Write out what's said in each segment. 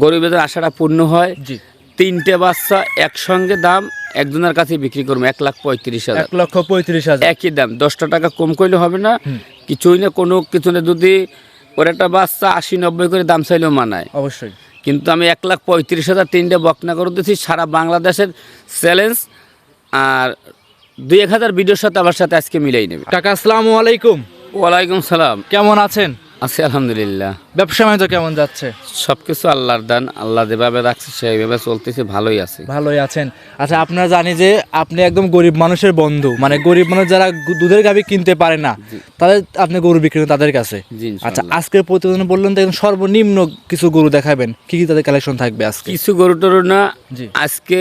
গরিবের আশাটা পূর্ণ হয়। জি। তিনটে বাচ্চা একসঙ্গে দাম একজনের কাছে বিক্রি করবো 1,35,000। 1,35,000 একই দাম, 10টা টাকা কম করলে হবে না। কিছুই না, কোনো কিছু না। যদি ওর একটা বাচ্চা 80-90 করে দাম চাইলেও মানায় অবশ্যই। কিন্তু আমি 1,35,000 তিনটে বকনা করে দিচ্ছি। সারা বাংলাদেশের চ্যালেঞ্জ। আর 2-1000 ভিডিওর সাথে আমার সাথে আজকে মিলাই নেবে। কাকা আসসালামু আলাইকুম। ওয়ালাইকুম সালাম। কেমন আছেন? আছি আলহামদুলিল্লাহ। ব্যবসা বাণিজ্য কেমন যাচ্ছে? সবকিছু আল্লাহর দান, আল্লাহ যেভাবে রাখছে সেইভাবে চলতেছে, ভালোই আছে। ভালোই আছেন। আচ্ছা, আপনারা জানি যে আপনি একদম গরিব মানুষের বন্ধু, মানে গরিব মানুষ যারা দুধের গাভী কিনতে পারে না তাদের আপনি গরু বিক্রি করেন তাদের কাছে। জি, ইনশাআল্লাহ। আচ্ছা, আজকের প্রতিবেদনে বললেন তো একদম সর্বনিম্ন কিছু গরু দেখাবেন, কি কি তাদের কালেকশন থাকবে আজকে? কিছু গরু টরু না, জি। আজকে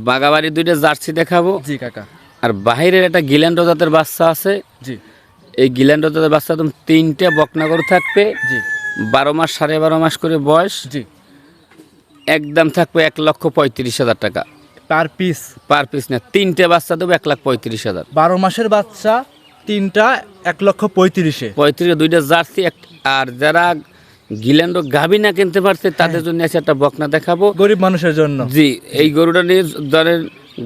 বাগাবাড়ি 2টা জার্সি দেখাবো। জি কাকা। আর বাহিরের একটা গিল্যান্ড জাতের বাচ্চা আছে। জি। এই গিল্যান্ড জাতের বাচ্চা একদম 3টে বকনা গরু থাকবে। জি। 12 মাস 12.5 মাস করে বয়স। জি। একদম থাকবে 1,35,000 টাকা পার পিস? পার পিস না, 3টে বাচ্চা দেবো 1,35,000। 12 মাসের বাচ্চা 3টা 1,35,000। 35 2টা জার্সি আর যারা গিল্যান্ড গাভী না কিনতে পারছে তাদের জন্য আছে একটা বকনা দেখাবো, গরিব মানুষের জন্য। জি। এই গরুটা নিয়ে ধরেন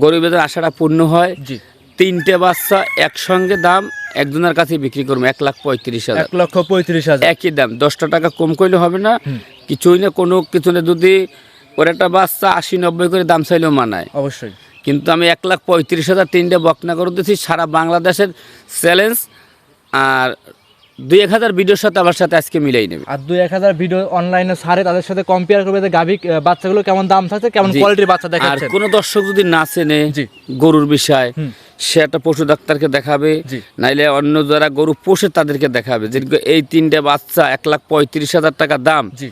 গরিবের আশাটা পূর্ণ হয়। জি। 3টে বাচ্চা একসঙ্গে দাম একজনের কাছে বিক্রি করবো 1,35,000। 1,35,000 একই দাম, 10টা টাকা কম করলে হবে না। কিছুই না, কোনো কিছু না। যদি ওর একটা বাচ্চা 80-90 করে দাম চাইলেও মানায় অবশ্যই। কিন্তু আমি 1,35,000 তিনটে বকনা করে দিচ্ছি। সারা বাংলাদেশের চ্যালেঞ্জ। আর 2-1000 ভিডিওর সাথে আমার সাথে আজকে মিলাই নেবে। আর 2-1000 ভিডিও অনলাইনে ছাড়ে, তাদের সাথে কম্পেয়ার করবে যে গাভী বাচ্চাগুলো কেমন দাম থাকছে, কেমন জি। কোয়ালিটির বাচ্চা আর দেখাচ্ছে। কোনো দর্শক যদি না চেনে জি। গরুর বিষয়, সে একটা পশু ডাক্তারকে দেখাবে, জি। নাইলে অন্য যারা গরু পোষে তাদেরকে দেখাবে যে এই 3টে বাচ্চা 1,35,000 টাকা দাম জি।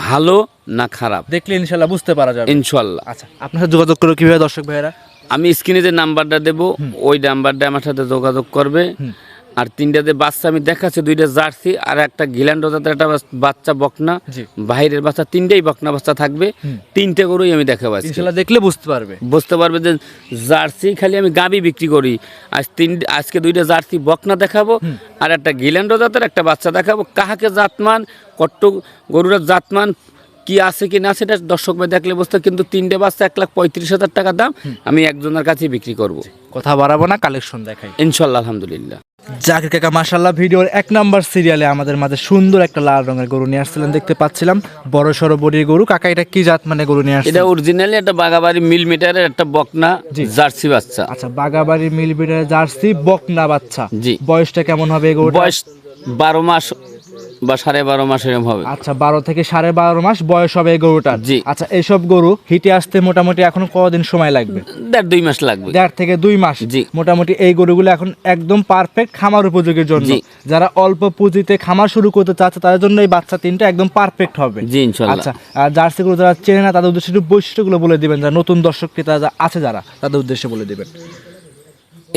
ভালো না খারাপ, দেখলে ইনশাল্লাহ বুঝতে পারা যাবে। ইনশাল্লাহ। আচ্ছা, আপনার সাথে যোগাযোগ করবে কিভাবে দর্শক ভাইয়েরা? আমি স্ক্রিনে যে নাম্বারটা দেবো ওই নাম্বারটা আমার সাথে যোগাযোগ করবে। আর 3টাতে বাচ্চা আমি দেখাচ্ছি, 2টা জার্সি আর একটা গিল্যান্ড জাতের একটা বাচ্চা বকনা। জি। বাইরের বাচ্চা 3টেই বকনা বাচ্চা থাকবে। 3টে গরুই আমি দেখাবো আজকে। ইনশাল্লাহ দেখলে বুঝতে পারবে। বুঝতে পারবে যে জার্সি খালি আমি গাবি বিক্রি করি। আজকে 2টা জার্সি বকনা দেখাবো আর একটা গিল্যান্ড জাতের একটা বাচ্চা দেখাবো। কাহাকে জাতমান, কত গরুর জাতমান কি আছে কি না সেটা দর্শক ভাই দেখলে বুঝতে। কিন্তু 3টে বাচ্চা 1,35,000 টাকা দাম আমি একজনের কাছে বিক্রি করব। কথা বাড়াবো না, কালেকশন দেখাই ইনশাল্লাহ আলহামদুলিল্লাহ। জাকির কাকা মাশাআল্লাহ ভিডিওর 1 নাম্বার সিরিয়ালে আমাদের মাঝে সুন্দর একটা লাল রঙের গরু নিয়ে আসছিলেন, দেখতে পাচ্ছিলাম বড় সড়ো বডির গরু। কাকা এটা কি জাত মানে গরু নিয়ে আসছেন? এটা অরিজিনালি একটা বাগাবাড়ি মিলিমিটারের একটা বকনা জার্সি বাচ্চা। আচ্ছা, বাগাবাড়ি মিলবিটার জার্সি বকনা বাচ্চা। জি। বয়সটা কেমন হবে এই গরুটার? বয়স 12 মাস বা 12.5 মাস এরকম হবে। আচ্ছা, 12 থেকে 12.5 মাস বয়স হবে এই গরুটার। জি। আচ্ছা, এইসব গরু হিটে আসতে মোটামুটি এখন কতদিন সময় লাগবে? 1.5-2 মাস লাগবে। 1.5 থেকে 2 মাস। জি। মোটামুটি এই গরুগুলো এখন একদম পারফেক্ট খামার উপযোগীর জন্য। জি। যারা অল্প পুঁজিতে খামার শুরু করতে চাচ্ছে তাদের জন্য এই বাচ্চা 3টা একদম পারফেক্ট হবে। জি ইনশাআল্লাহ। আচ্ছা, আর জার্সি গরু যারা চেনে না তাদের উদ্দেশ্যে একটু বৈশিষ্ট্যগুলো বলে দিবেন, যারা নতুন দর্শক ক্রেতা আছে যারা তাদের উদ্দেশ্যে বলে দিবেন।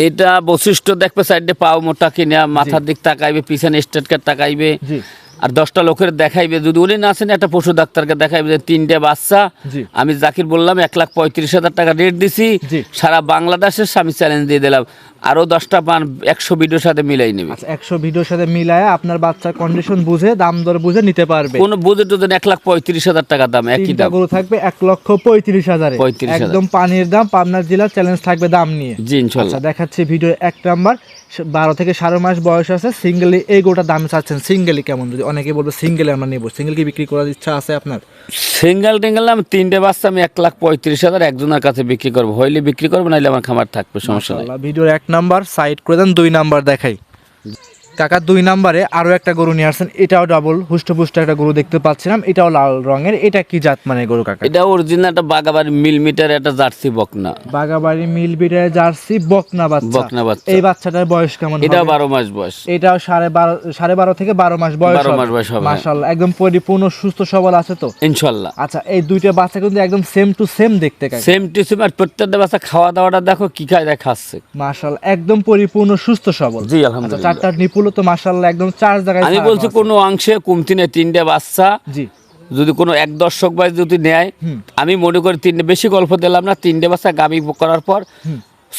এটা বৈশিষ্ট্য দেখবে, সাইডে পাও মোটা কিনা, মাথার দিক তাকাইবে, পিছনে স্টেটকে তাকাইবে। জি। আর 10টা লোকের দেখাইবে। যদি উনি না আসেন একটা পশু ডাক্তারকে দেখাইবে যে 3টে বাচ্চা। জি। আমি জাকির বললাম 1,35,000 টাকা রেট দিছি। জি। সারা বাংলাদেশের আমি চ্যালেঞ্জ দিয়ে দিলাম, আরো 10টা পান 100 ভিডিওর সাথে মিলাই নেবে। আচ্ছা, 100 ভিডিওর সাথে মিলায় আপনার বাচ্চার কন্ডিশন বুঝে দাম দর বুঝে নিতে পারবে। কোন বুঝে টুঝে 1,35,000 টাকা দাম, একই 3টা দাম। গরু থাকবে 1,35,000 35,000 একদম পানির দাম। পাবনা জেলার চ্যালেঞ্জ থাকবে দাম নিয়ে। জি ইনশাআল্লাহ। আচ্ছা, দেখাচ্ছি ভিডিওর 1 নাম্বার 12 থেকে 12.5 মাস বয়স আছে। সিঙ্গেলি এই গরুটার দাম চাচ্ছেন সিঙ্গেলি কেমন? যদি অনেকে বলবে সিঙ্গেলে আমরা নেব, সিঙ্গেল কি বিক্রি করার ইচ্ছা আছে আপনার? সিঙ্গেল টিঙ্গেল আমি 3টে বাচ্চা আমি 1,35,000 একজনের কাছে বিক্রি করবো। হইলে বিক্রি করবো, নাইলে আমার খামার থাকবে, সমস্যা নেই। মাশাআল্লাহ, ভিডিওর 1 নাম্বার সাইড করে দেন। 2 নাম্বার দেখাই। কাকা 2 নাম্বারে আরো একটা গরু নিয়ে আসছেন। এটাও ডাবল হুষ্টপুষ্ট একটা গরু দেখতে পাচ্ছিলাম, এটাও লাল রঙের। এটা কি জাত মানে গরু কাকা? এটা অরিজিনাল একটা বাগাবাড়ি মিলিমিটার একটা জার্সি বকনা। বাগাবাড়ি মিলবিটার জার্সি বকনা বাচ্চা। বকনা বাচ্চা। এই বাচ্চাটার বয়স কেমন? এটাও 12 মাস বয়স। এটাও 12.5 থেকে 12 মাস বয়স। 12 মাস বয়স হবে। মাশাআল্লাহ, একদম পরিপূর্ণ সুস্থ সবল আছে তো ইনশাআল্লাহ। আচ্ছা, এই 2টা বাচ্চা কিন্তু একদম সেম টু সেম দেখতে কাকা। Same to same. আর প্রত্যেকটা বাচ্চা খাওয়া দাওয়াটা দেখো কি খায় খাচ্ছে। মাশাআল্লাহ, একদম পরিপূর্ণ সুস্থ সবল। জি আচ্ছা, আলহামদুলিল্লাহ। 4টার নিপুল তো মাশাআল্লাহ একদম 4 জায়গায়। আমি বলছি কোনো অংশে কমতি নেই। 3টে বাচ্চা জি। যদি কোনো এক দর্শক ভাই যদি নেয়, আমি মনে করি 3টে বেশি গল্প দিলাম না। 3টে বাচ্চা গাবি করার পর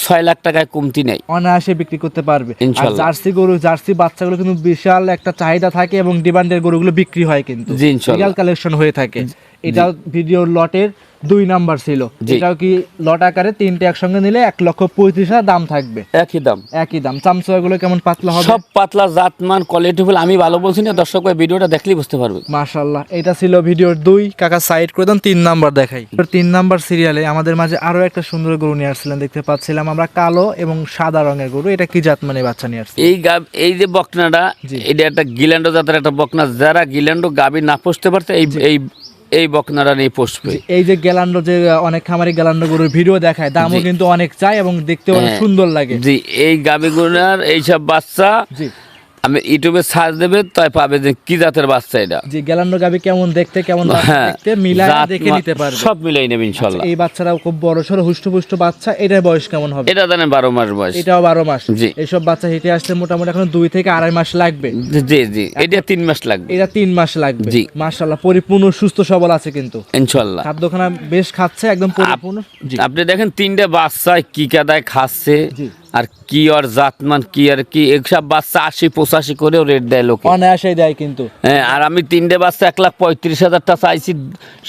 6 লাখ টাকায় কমতি নেই, অনায়াসে বিক্রি করতে পারবে। আর ইনশাল্লাহ। জার্সি গরু, জার্সি বাচ্চাগুলো কিন্তু বিশাল একটা চাহিদা থাকে এবং ডিমান্ডের গরুগুলো বিক্রি হয় কিন্তু, জি, ইনশাল্লাহ। রিয়াল কালেকশন হয়ে থাকে। এটা ভিডিও লটের 2 নাম্বার ছিল। জি। এটাও কি লট আকারে 3টে একসঙ্গে নিলে 1,35,000 দাম থাকবে, একই দাম। একই দাম। চামচুয়াগুলো কেমন পাতলা হবে? সব পাতলা, জাতমান, কোয়ালিটিফুল। আমি ভালো বলছি না, দর্শক ভাই ভিডিওটা দেখলেই বুঝতে পারবে। মাশাআল্লাহ, এটা ছিল ভিডিওর 2। কাকা সাইড করে দেন, 3 নাম্বার দেখাই। 3 নাম্বার সিরিয়ালে আমাদের মাঝে আরো একটা সুন্দর গরু নিয়ে আসছিলেন, দেখতে পাচ্ছিলাম আমরা, কালো এবং সাদা রঙের গরু। এটা কি জাত মানে বাচ্চা নিয়ে আসছে? এই যে বকনাটা, জি। এটা একটা গিল্যান্ডো জাতের একটা বকনা। যারা গিল্যান্ডো গাবি না পুষতে পারতে এই বকনাটা নিয়ে পুষবে। এই যে গ্যালান্ডো, যে অনেক খামারি গ্যালান্ডো গরুর ভিডিও দেখায়, দামও জি। কিন্তু অনেক চাই এবং দেখতে অনেক হ্যাঁ। সুন্দর লাগে। জি, এই গাবিগুনার এইসব বাচ্চা জি আমি ইউটিউবে সার্চ দেবে, তাই পাবে যে কি জাতের বাচ্চা এটা। জি, গ্যালান্ডো গাবি কেমন দেখতে, কেমন বাচ্চা হ্যাঁ, দেখতে মিলায় জাত দেখে নিতে পারবে। সব মিলাই নেবে ইনশাল্লাহ। এই বাচ্চারাও খুব বড় সড়ো হুষ্টপুষ্ট বাচ্চা। এটার বয়স কেমন হবে? এটা জানেন 12 মাস বয়স। এটাও 12 মাস। জি। এইসব বাচ্চা হেঁটে আসতে মোটামুটি এখন 2 থেকে 2.5 মাস লাগবে। জি জি, এটা 3 মাস লাগবে এটা 3 মাস লাগবে। জি। মাশাআল্লাহ, পরিপূর্ণ সুস্থ সবল আছে কিন্তু, ইনশাল্লাহ। খাদ্যখানা বেশ খাচ্ছে, একদম পরিপূর্ণ। জি আপনি দেখেন 3টে বাচ্চা কি কাদায় খাচ্ছে, জি। আর কি আর জাতমান কি আর কি, এইসব বাচ্চা 80-85 করেও রেট দেয় লোকে। অনায়াসে দেয় কিন্তু। হ্যাঁ, আর আমি 3টে বাচ্চা 1,35,000 টাকা চাইছি।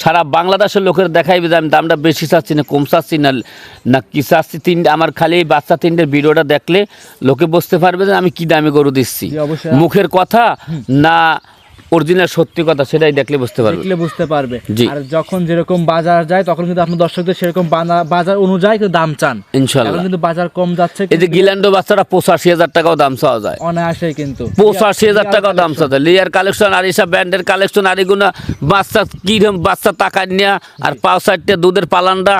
সারা বাংলাদেশের লোকের দেখাইবে যে আমি দামটা বেশি চাচ্ছি না, কম চাচ্ছি না কি চাচ্ছি। আমার খালি এই বাচ্চা 3টের ভিডিওটা দেখলে লোকে বুঝতে পারবে যে আমি কি দামে গরু দিচ্ছি। জি, অবশ্যই। মুখের কথা না অরিজিনাল সত্যি কথা, সেটাই দেখলে বুঝতে পারবে। দেখলে বুঝতে পারবে। জি। আর যখন যেরকম বাজার যায় তখন কিন্তু আপনার দর্শকদের সেরকম বাজার অনুযায়ী কিন্তু দাম চান। ইনশাল্লাহ। এখন কিন্তু বাজার কম যাচ্ছে, এই যে গিল্যান্ডো বাচ্চাটা 85,000 টাকাও দাম চাওয়া যায়, অনায়াসে কিন্তু 85,000 টাকাও দাম চাওয়া যায়। লেয়ার কালেকশন আর এইসব ব্র্যান্ডের কালেকশন, আর এগুলো বাচ্চা কিরম বাচ্চা তাকাই নেয়া, আর পাও সাইডটা দুধের পালানটা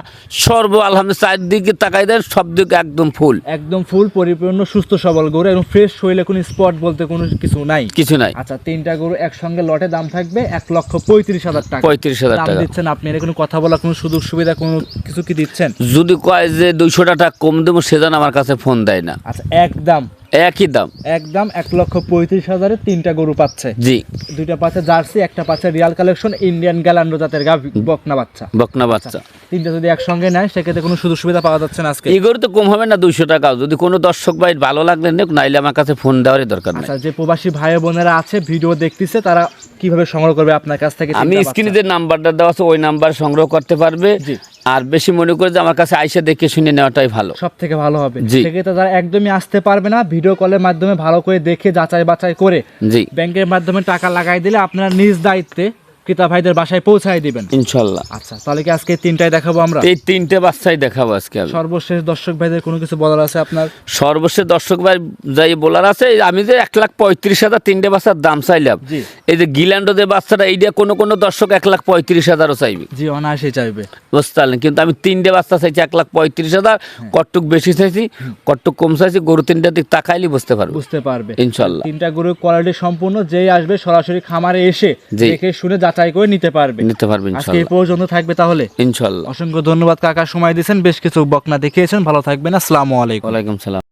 আলহামদুলিল্লাহ চারদিকে তাকাই দেন, সব দিকে একদম ফুল, একদম ফুল পরিপূর্ণ সুস্থ সবল গরু এবং ফ্রেশ শরীরে কোনো স্পট বলতে কোনো কিছু নাই। কিছু নাই। আচ্ছা, 3টা গরু একসঙ্গে লটে দাম থাকবে 1,35,000 টাকা। 35,000 দাম টাকা দিচ্ছেন আপনি, এর কোনো কথা বলা, কোনো সুযোগ সুবিধা কোনো কিছু কি দিচ্ছেন? যদি কয় যে 200 টাকা কম দেবো, সেজন আমার কাছে ফোন দেয় না, আচ্ছা, একদম একই দাম। 1,35,000-এ 3টা গরু পাচ্ছে। জি, 2টা পাচ্ছে জার্সি, একটা পাচ্ছে রিয়াল কালেকশন ইন্ডিয়ান গ্যালান্ডো জাতের বকনা বাচ্চা। বকনা বাচ্চা। 3টা যদি একসঙ্গে নেয় সেক্ষেত্রে কোনো সুযোগ সুবিধা পাওয়া যাচ্ছে না আজকে? এগুলো তো কম হবে না 200 টাকাও। যদি কোনো দর্শক ভাই ভালো লাগলে নেক, নাইলে আমার কাছে ফোন দেওয়ারই দরকার নেই। আচ্ছা, যে প্রবাসী ভাই বোনেরা আছে ভিডিও দেখতেছে, তারা কিভাবে সংগ্রহ করবে আপনার কাছ থেকে? আমি স্ক্রিনে যে নাম্বারটা দেওয়া আছে ওই নাম্বার সংগ্রহ করতে পারবে। জি। আর বেশি মনে করে যে আমার কাছে আইসা দেখে শুনে নেওয়াটাই ভালো, সব থেকে ভালো হবে। জি। সেক্ষেত্রে যারা একদমই আসতে পারবে না, ভিডিও কলের মাধ্যমে ভালো করে দেখে যাচাই বাছাই করে জি ব্যাংকের মাধ্যমে টাকা লাগাই দিলে আপনারা নিজ দায়িত্বে ক্রেতা ভাইদের বাসায় পৌঁছায় দিবেন ইনশাল্লাহ। আচ্ছা, তাহলে কি আজকে 3টাই দেখাবো আমরা? এই 3টে বাচ্চাই দেখাবো আজকে আমি। সর্বশেষ দর্শক ভাইদের কোনো কিছু বলার আছে আপনার? সর্বশেষ দর্শক ভাই যাই বলার আছে, আমি যে 1,35,000 3টে বাচ্চার দাম চাইলাম, জি। এই যে গিল্যান্ডো যে বাচ্চাটা, এইটা কোনো দর্শক 1,35,000ও চাইবে, জি, অনায়াসে চাইবে। বুঝতে পারলেন। কিন্তু আমি 3টে বাচ্চা চাইছি 1,35,000, কটটুক বেশি চাইছি, কটটুক কম চাইছি। গরু 3টার দিক তাকাইলে বুঝতে পারবে, বুঝতে পারবে ইনশাল্লাহ। 3টা গরুর কোয়ালিটি সম্পূর্ণ, যেই আসবে সরাসরি খামারে এসে জি। দেখে শুনে যাচাই করে নিতে পারবে। নিতে পারবে আজকে এই ইনশাল্লাহ, পর্যন্ত থাকবে তাহলে। ইনশাল্লাহ। অসংখ্য ধন্যবাদ কাকা, সময় দিয়েছেন, বেশ কিছু বকনা দেখিয়েছেন। ভালো থাকবেন, আসসালামু আলাইকুম। ওয়ালাইকুম সালাম।